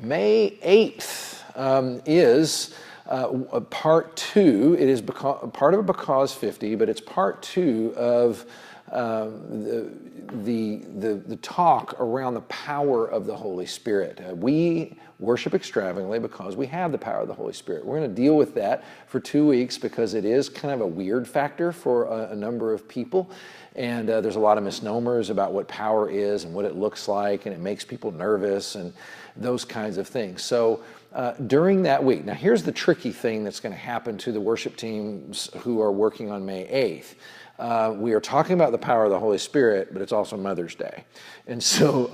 May 8th is part two. It is part of a Because 50, but it's part two of the talk around the power of the Holy Spirit. We worship extravagantly because we have the power of the Holy Spirit. We're going to deal with that for 2 weeks because it is kind of a weird factor for a number of people. And there's a lot of misnomers about what power is and what it looks like, and it makes people nervous and those kinds of things. So during that week, now here's the tricky thing that's going to happen to the worship teams who are working on May 8th. We are talking about the power of the Holy Spirit, but it's also Mother's Day. And so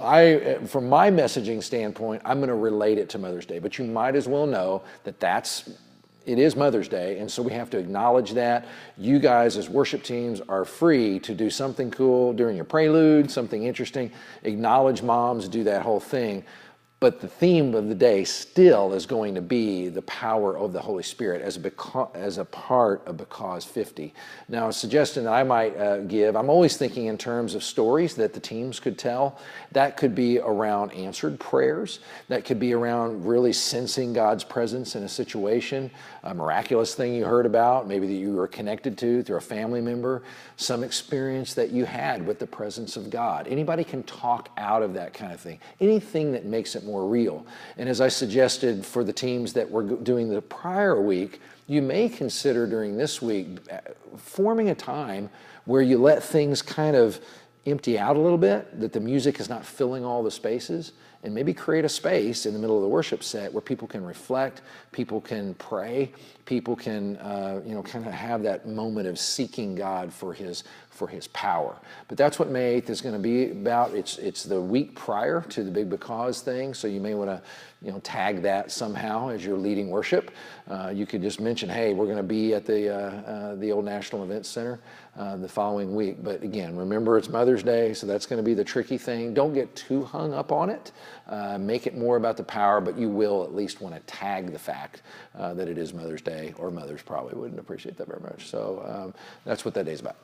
from my messaging standpoint, I'm going to relate it to Mother's Day. But you might as well know that it is Mother's Day, and so we have to acknowledge that. You guys as worship teams are free to do something cool during your prelude, something interesting. Acknowledge moms, do that whole thing. But the theme of the day still is going to be the power of the Holy Spirit as a part of Because 50. Now, a suggestion that I might give, I'm always thinking in terms of stories that the teams could tell. That could be around answered prayers. That could be around really sensing God's presence in a situation, a miraculous thing you heard about, maybe that you were connected to through a family member, some experience that you had with the presence of God. Anybody can talk out of that kind of thing. Anything that makes it more real. And as I suggested for the teams that were doing the prior week, you may consider during this week forming a time where you let things kind of empty out a little bit, that the music is not filling all the spaces, and maybe create a space in the middle of the worship set where people can reflect, people can pray, people can kind of have that moment of seeking God for his power. But that's what May 8th is going to be about. It's the week prior to the big Because thing, so you may want to tag that somehow as you're leading worship. You could just mention, hey, we're going to be at the old National Event Center the following week. But again, remember it's Mother's Day, so that's going to be the tricky thing. Don't get too hung up on it. Make it more about the power, but you will at least want to tag the fact that it is Mother's Day, or mothers probably wouldn't appreciate that very much. So that's what that day is about.